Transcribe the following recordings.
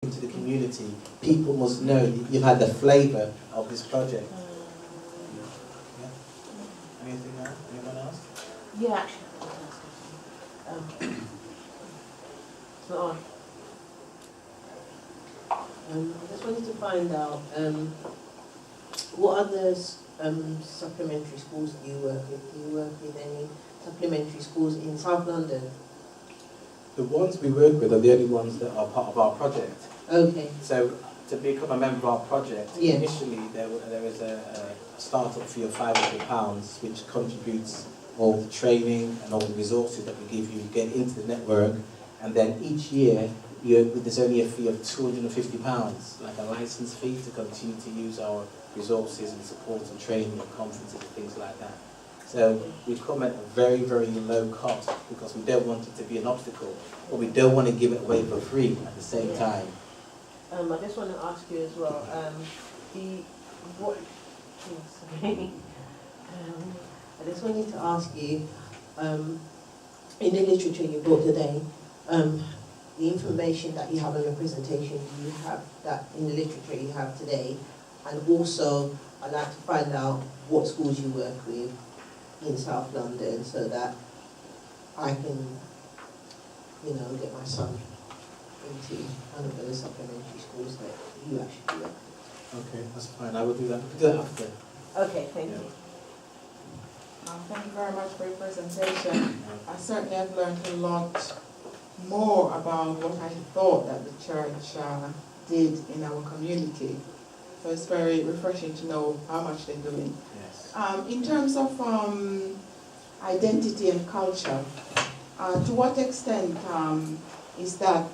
into the community, people must know that you've had the flavour of this project. Yeah. Anything else? Anyone else? Yeah, actually. It's not on. I just wanted to find out what other supplementary schools do you work with? Do you work with any supplementary schools in South London? The ones we work with are the only ones that are part of our project. Okay. So to become a member of our project, Yeah. initially there was a start-up fee of £500, which contributes all the training and all the resources that we give you to get into the network, and then each year there's only a fee of £250, like a license fee to continue to use our resources and support and training and conferences and things like that. So we come at a very, very low cost because we don't want it to be an obstacle, but we don't want to give it away for free at the same time. I just want to ask you as well, I just wanted to ask you, in the literature you brought today, the information that you have in the presentation, do you have that in the literature you have today? And also, I'd like to find out what schools you work with in South London so that I can, get my son into one of those supplementary schools that you actually work with. Okay, that's fine. I will do that. We'll do that after. Okay, thank you. Thank you very much for your presentation. I certainly have learned a lot more about what I thought that the church did in our community. So it's very refreshing to know how much they're doing. Yes. In terms of identity and culture, to what extent is that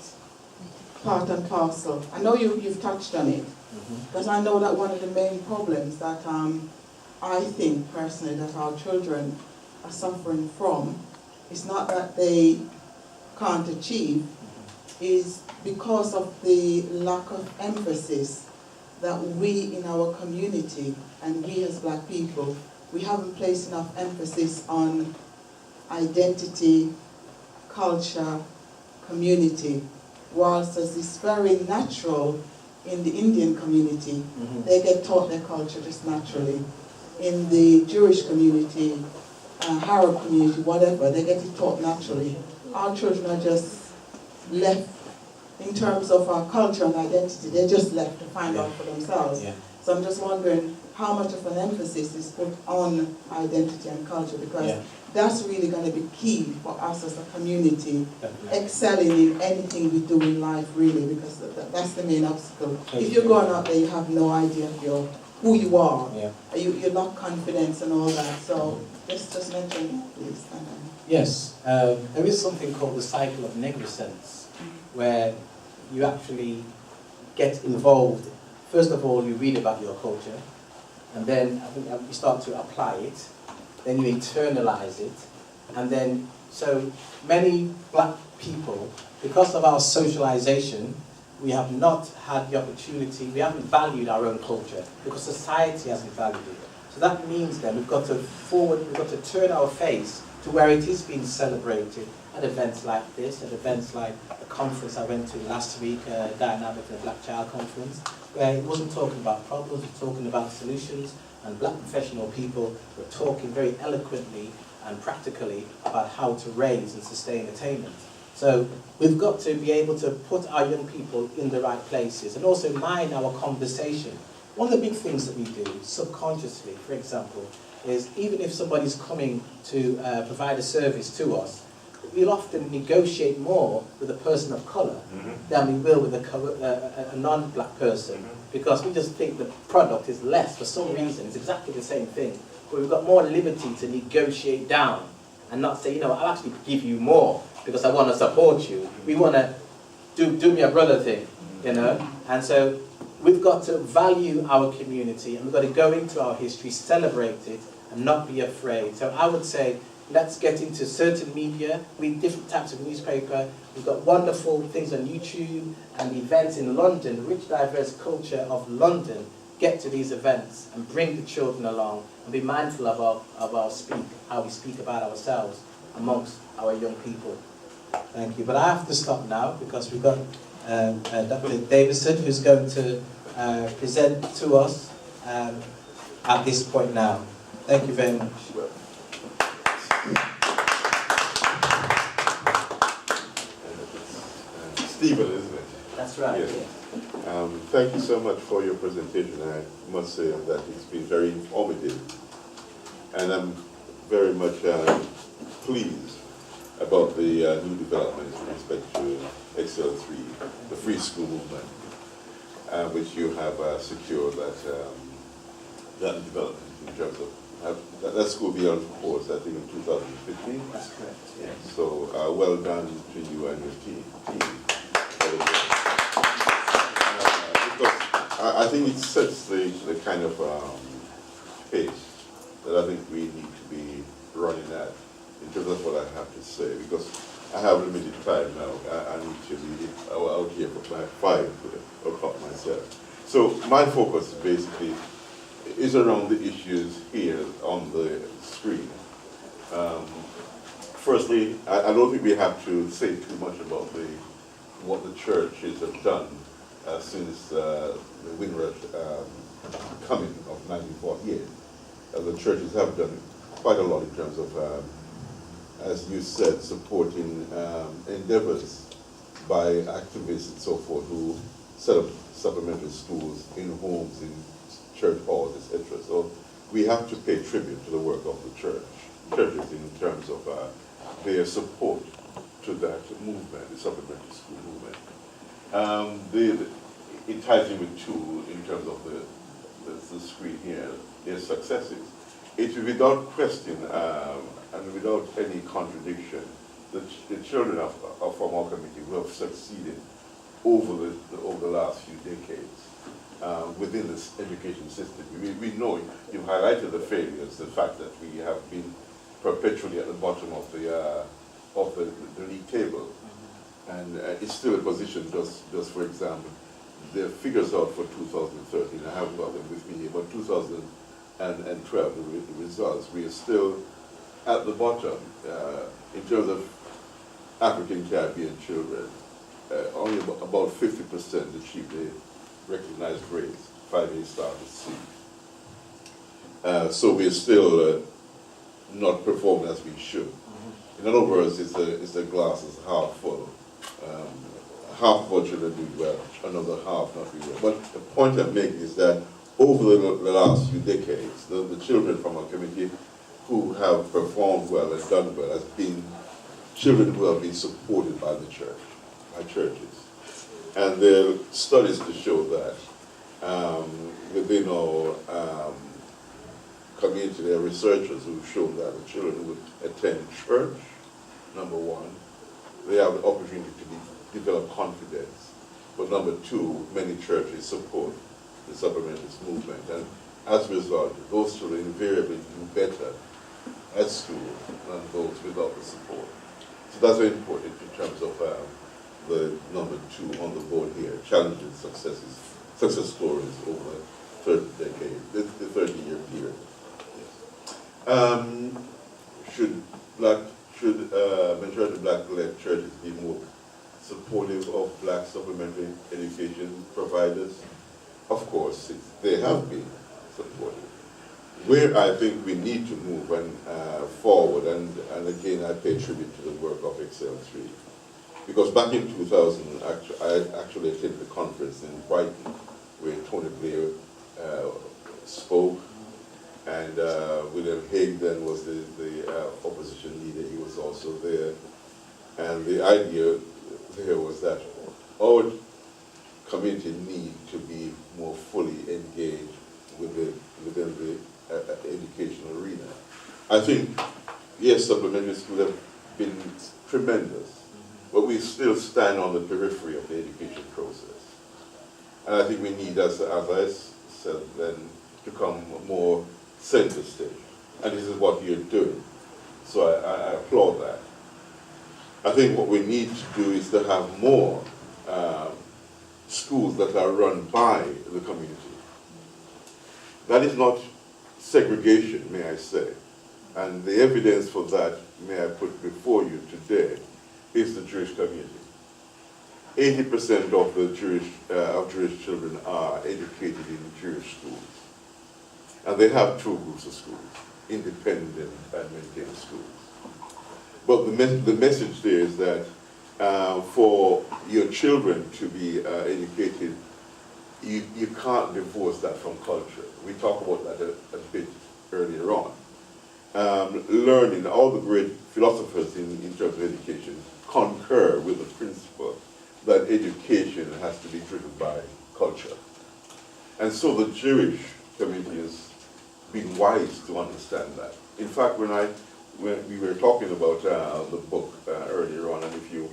part and parcel? I know you've touched on it, because I know that one of the main problems that I think personally that our children are suffering from is not that they can't achieve, is because of the lack of emphasis that we in our community and we as black people, we haven't placed enough emphasis on identity, culture, community, whilst as it's very natural in the Indian community, they get taught their culture just naturally. In the Jewish community, Arab community, whatever, they get it taught naturally. Our children are just left, in terms of our culture and identity, they're just left to find out for themselves. Yeah. So I'm just wondering how much of an emphasis is put on identity and culture, because that's really going to be key for us as a community, excelling in anything we do in life, really, because that's the main obstacle. If you're going out there, you have no idea of who you are. You lack confidence and all that. So just mention, please. Yes, there is something called the cycle of negligence, where you actually get involved. First of all, you read about your culture, and then I think you start to apply it, then you internalize it, and then so many black people, because of our socialization, we have not had the opportunity, we haven't valued our own culture, because society hasn't valued it. So that means then we've got to turn our face to where it is being celebrated at events like this, at events like the conference I went to last week, Dynamic, the Black Child Conference, where it wasn't talking about problems, it was talking about solutions, and black professional people were talking very eloquently and practically about how to raise and sustain attainment. So we've got to be able to put our young people in the right places and also mind our conversation. One of the big things that we do subconsciously, for example, is even if somebody's coming to provide a service to us, we'll often negotiate more with a person of colour than we will with a non-black person, because we just think the product is less for some reason. It's exactly the same thing, but we've got more liberty to negotiate down and not say, I'll actually give you more because I want to support you. We want to do me a brother thing, and so we've got to value our community, and we've got to go into our history, celebrate it, and not be afraid. So I would say, let's get into certain media, read different types of newspaper. We've got wonderful things on YouTube and events in London, rich, diverse culture of London. Get to these events and bring the children along and be mindful of how we speak about ourselves amongst our young people. Thank you. But I have to stop now because we've got Dr. Davidson, who's going to present to us at this point now. Thank you very much. Stephen, isn't it? That's right. Yes. Thank you so much for your presentation. I must say that it's been very informative, and I'm very much pleased about the new developments with respect to XL3, the free school movement, which you have secured that development in terms of that school be on course, I think, in 2015. That's correct. Yeah. So well done to you and your team. Because I think it sets the kind of pace that I think we need to be running at in terms of what I have to say, because I have limited time now. I need to be out here for 5 o'clock myself. So my focus basically is around the issues here on the screen. Firstly, I don't think we have to say too much about what the churches have done since the Windrush coming of 1948. The churches have done quite a lot in terms of, as you said, supporting endeavors by activists and so forth who set up supplementary schools in homes, in church halls, etc. So we have to pay tribute to the work of the churches in terms of their support to that movement, the supplementary school movement. It ties in with two in terms of the screen here, their successes. It's without question and without any contradiction, the children from our community who have succeeded over the last few decades within this education system. We know, you've highlighted the failures, the fact that we have been perpetually at the bottom of the league table. And it's still a position, just for example, the figures out for 2013, I haven't got them with me here, but 2012, the results, we are still at the bottom in terms of African Caribbean children. Only about 50% achieve the recognized grades, 5A star to C. So we're still not performing as we should. In other words, it's the glass is half full. Half of our children do well, another half not really well. But the point I'm making is that over the last few decades, the children from our community who have performed well and done well has been children who have been supported by the church, by churches. And there are studies to show that within our community, there are researchers who've shown that the children who would attend church, number one, they have the opportunity to develop confidence. But number two, many churches support the supplementalist movement. And as a result, those children invariably do better at school than those without the support. So that's very important in terms of the number two on the board here, challenges, success stories over 30 decades, the 30-year period. Yes. Should majority black-led churches be more supportive of black supplementary education providers? Of course, they have been supportive. Where I think we need to move forward, and again, I pay tribute to the work of XL3, because back in 2000, I actually attended the conference in Brighton where Tony Blair spoke, and William Hague then was the opposition leader. He was also there, and the idea there was that our community need to be more fully engaged within the educational arena. I think, yes, supplementary schools have been tremendous, but we still stand on the periphery of the education process. And I think we need, as I said then, to come more center stage. And this is what you're doing. So I applaud that. I think what we need to do is to have more schools that are run by the community. That is not segregation, may I say. And the evidence for that, may I put before you today, is the Jewish community. 80% of the Jewish children are educated in Jewish schools. And they have two groups of schools, independent and maintained schools. But the message there is that for your children to be educated, you can't divorce that from culture. We talked about that a bit earlier on. Learning, all the great philosophers in terms of education concur with the principle that education has to be driven by culture. And so the Jewish community has been wise to understand that. In fact, when we were talking about the book earlier on, and if you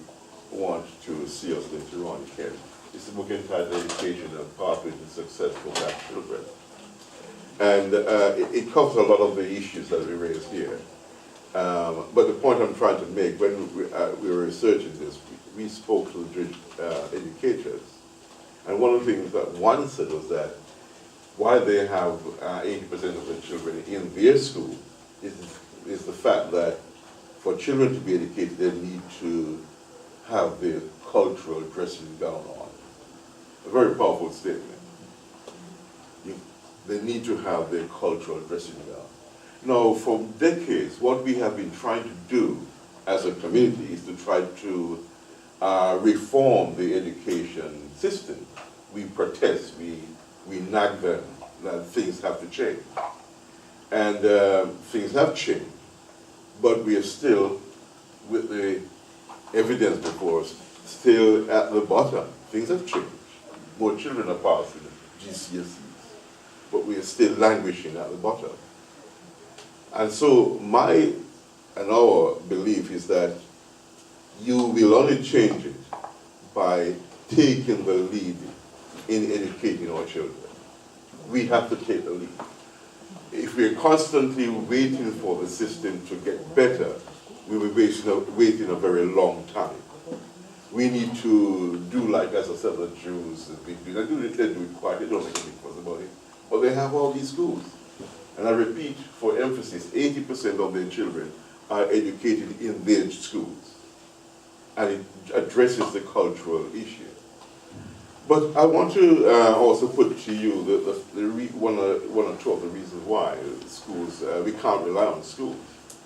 want to see us later on, you can. It's a book entitled Education and Pathways to Success for Black Children. And it covers a lot of the issues that we raised here. But the point I'm trying to make, when we were researching this, we spoke to the Jewish educators. And one of the things that one said was that why they have 80% of the children in their school is the fact that for children to be educated, they need to have their cultural dressing gown on. A very powerful statement. They need to have their cultural dressing gown. Now, for decades, what we have been trying to do as a community is to try to reform the education system. We protest, we nag them that things have to change. And things have changed, but we are still, with the evidence before us, still at the bottom. Things have changed. More children are passing GCSEs, but we are still languishing at the bottom. And so my and our belief is that you will only change it by taking the lead in educating our children. We have to take the lead. If we're constantly waiting for the system to get better, we will be waiting a very long time. We need to do like, as I said, the Jews, they do it quiet, they don't make a big fuss about it, but they have all these schools. And I repeat, for emphasis, 80% of their children are educated in their schools. And it addresses the cultural issue. But I want to also put to you one or two of the reasons why schools, we can't rely on schools.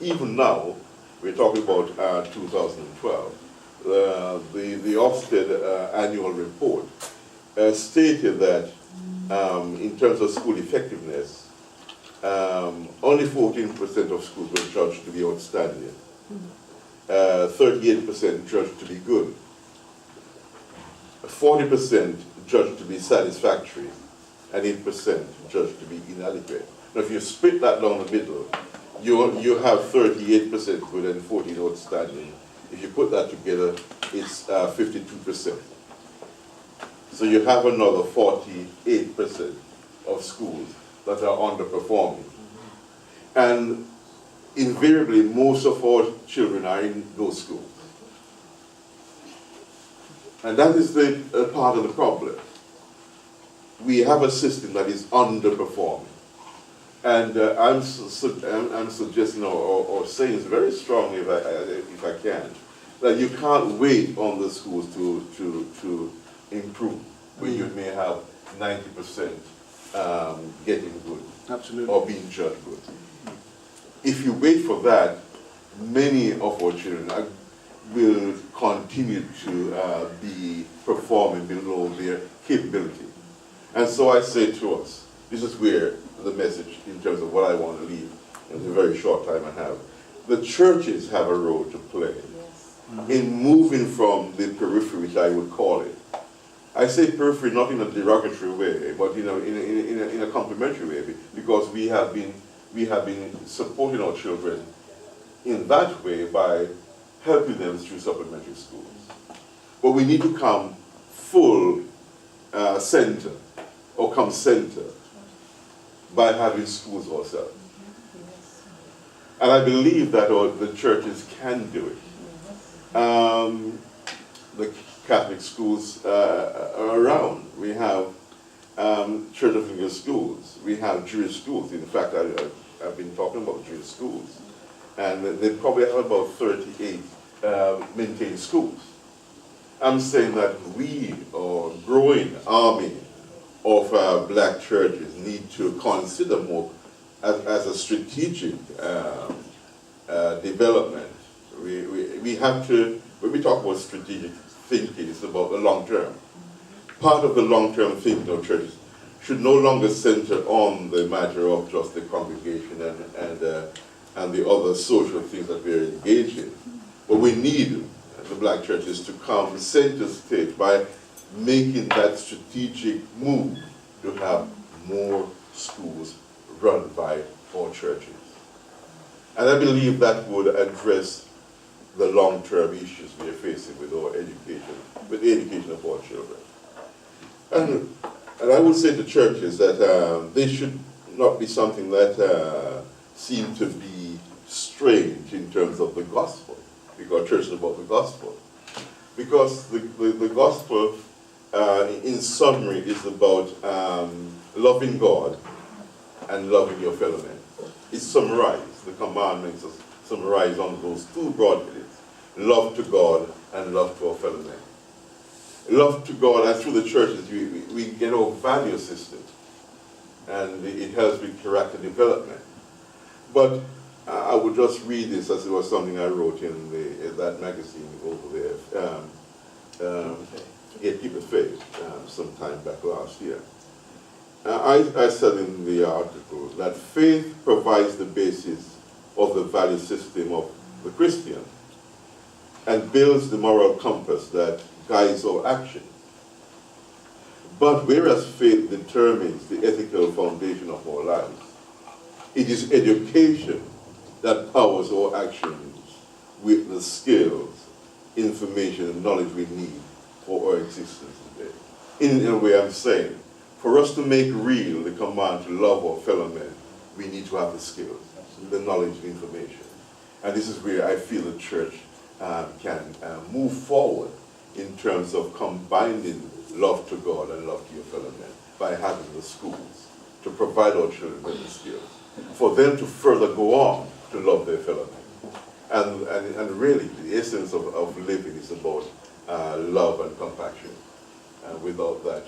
Even now, we're talking about 2012. The Ofsted annual report stated that in terms of school effectiveness, only 14% of schools were judged to be outstanding, 38% judged to be good, 40% judged to be satisfactory, and 8% judged to be inadequate. Now, if you split that down the middle, you have 38% good and 14% outstanding. If you put that together, it's 52%. So you have another 48% of schools that are underperforming. And invariably, most of our children are in those schools. And that is the part of the problem. We have a system that is underperforming. And I'm suggesting or saying very strongly, if I can, that you can't wait on the schools to improve when you may have 90% getting good. Absolutely. Or being judged good. If you wait for that, many of our children will continue to be performing below their capability. And so I say to us, this is where the message in terms of what I want to leave in the very short time I have. The churches have a role to play in moving from the periphery, which I would call it. I say periphery not in a derogatory way, but in a complimentary way, because we have been supporting our children in that way by helping them through supplementary schools. But we need to come full center, or come center, by having schools ourselves. And I believe that the churches can do it. The Catholic schools are around. We have Church of England schools. We have Jewish schools. In fact, I've been talking about Jewish schools. And they probably have about 38 maintained schools. I'm saying that we, or growing army of black churches, need to consider more as a strategic development. We have to, when we talk about strategic thinking, it's about the long term. Part of the long-term thinking of churches should no longer center on the matter of just the congregation and the other social things that we're engaged in. But we need the black churches to come center stage by making that strategic move to have more schools run by our churches. And I believe that would address the long-term issues we are facing with our education, with the education of our children. And I would say to churches that they should not be something that seem to be strange in terms of the gospel, because church is about the gospel. Because the gospel, in summary, is about loving God and loving your fellow men. It's summarized, the commandments are summarized on those two broad headings: love to God and love to our fellow men. Love to God, and through the churches we get our value system, and it helps with character development. But I would just read this as it was something I wrote in that magazine over there, Keep the Faith, some time back last year. I said in the article that faith provides the basis of the value system of the Christian and builds the moral compass that guides our actions. But whereas faith determines the ethical foundation of our lives, it is education that powers our actions with the skills, information, and knowledge we need for our existence today. In a way, I'm saying, for us to make real the command to love our fellow men, we need to have the skills, the knowledge, the information. And this is where I feel the church can move forward in terms of combining love to God and love to your fellow men by having the schools to provide our children with the skills, for them to further go on to love their fellow men. And really, the essence of living is about love and compassion. And without that,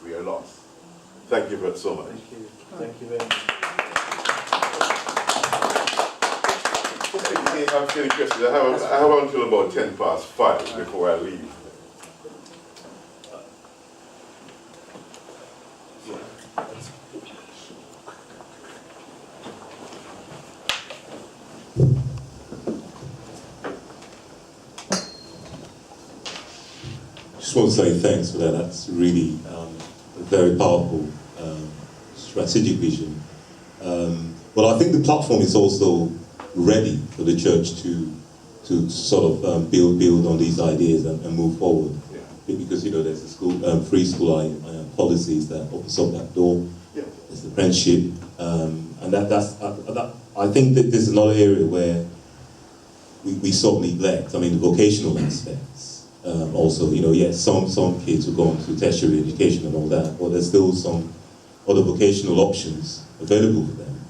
we are lost. Thank you so much. Thank you. Thank you very much. I'm getting questions. I have until about 5:10 before I leave. Just want to say thanks for that. That's really a very powerful strategic vision. Well, I think the platform is also ready for the church to sort of build on these ideas and move forward. Yeah. Because there's the school free school policies that opens up that door. Yeah. There's the friendship, and that's I think that there's another area where we sort of neglect. I mean, the vocational aspects. Also, yes, some kids will go on to tertiary education and all that, but there's still some other vocational options available for them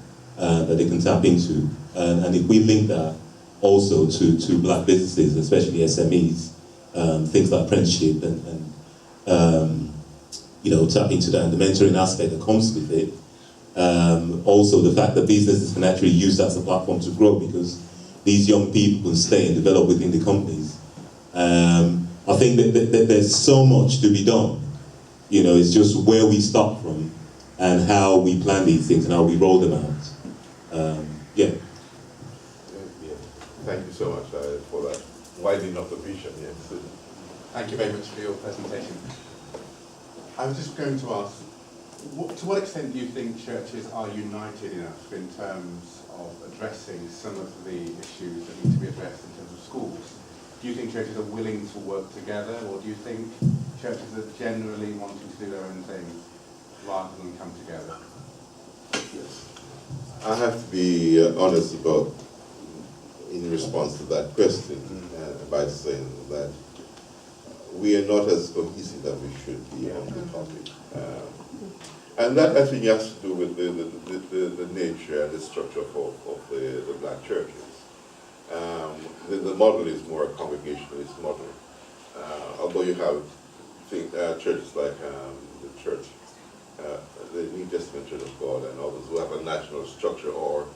that they can tap into. And if we link that also to black businesses, especially SMEs, things like apprenticeship and tap into that and the mentoring aspect that comes with it. Also, the fact that businesses can actually use that as a platform to grow, because these young people can stay and develop within the companies. I think that there's so much to be done. It's just where we start from and how we plan these things and how we roll them out. Yeah. Thank you so much for that widening of the vision. Yes. Thank you very much for your presentation. I was just going to ask, to what extent do you think churches are united enough in terms of addressing some of the issues that need to be addressed in terms of schools? Do you think churches are willing to work together, or do you think churches are generally wanting to do their own thing rather than come together? Yes. I have to be honest about, in response to that question, by saying that we are not as cohesive as we should be on the topic. And that, I think, has to do with the nature and the structure of the black churches. The model is more a congregationalist model. although you have churches like the church, the New Testament Church of God, and others who have a national structure, or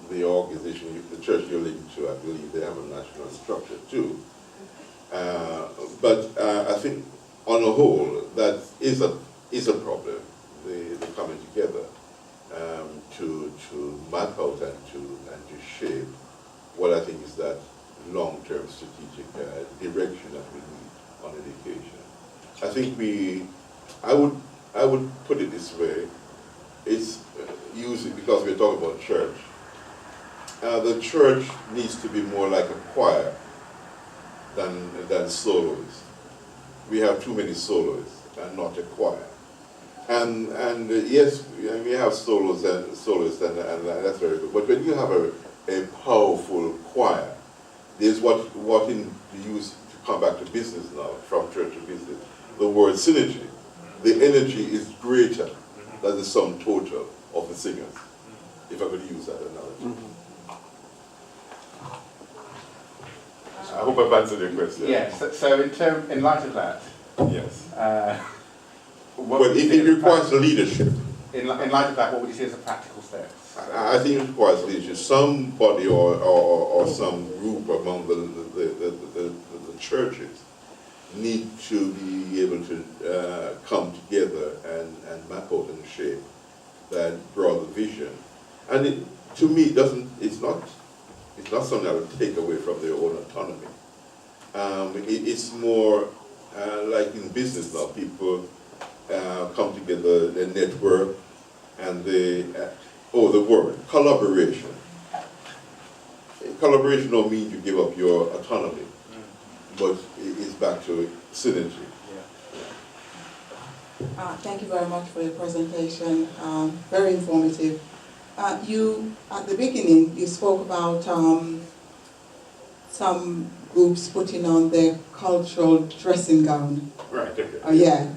the organization, the church you're linked to, I believe they have a national structure too. But I think, on the whole, that is a problem. The coming together to map out and to shape what I think is that long-term strategic direction that we need on education. I think I would put it this way. It's usually, because we're talking about church, the church needs to be more like a choir than soloists. We have too many soloists and not a choir. And yes, we have soloists and that's very good. But when you have a powerful choir, there's what in the use, to come back to business now, from church to business, the word synergy. The energy is greater than the sum total of the singers, if I could use that analogy. I hope I've answered your question. Yes, so in light of that, yes. Well, it requires leadership. In light of that, what would you see as a practical step? I think it requires leadership. Somebody or some group among the churches need to be able to come together and map out and shape that broader vision. And to me, it's not something that would take away from their own autonomy. It's more like in business now. People come together, they network, and the word collaboration. Collaboration don't mean you give up your autonomy, but it's back to synergy. Thank you very much for your presentation. Very informative. You, at the beginning, you spoke about some groups putting on their cultural dressing gown. Right, okay.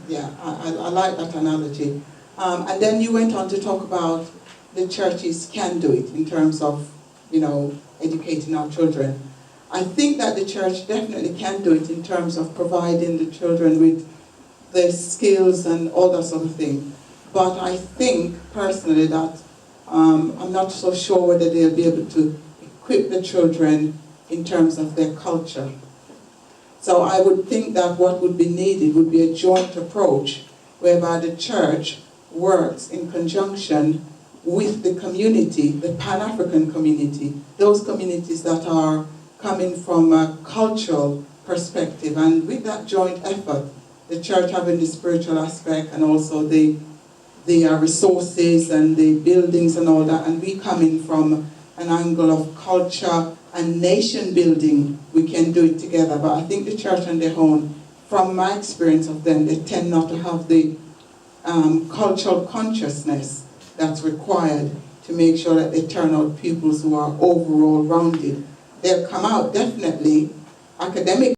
Yeah, I like that analogy. And then you went on to talk about the churches can do it in terms of, educating our children. I think that the church definitely can do it in terms of providing the children with the skills and all that sort of thing. But I think, personally, that I'm not so sure whether they'll be able to equip the children in terms of their culture. So I would think that what would be needed would be a joint approach whereby the church works in conjunction with the community, the Pan-African community, those communities that are coming from a cultural perspective. And with that joint effort, the church having the spiritual aspect and also the resources and the buildings and all that, and we coming from an angle of culture and nation building, we can do it together. But I think the church on their own, from my experience of them, they tend not to have the cultural consciousness that's required to make sure that they turn out pupils who are overall rounded. They'll come out definitely academic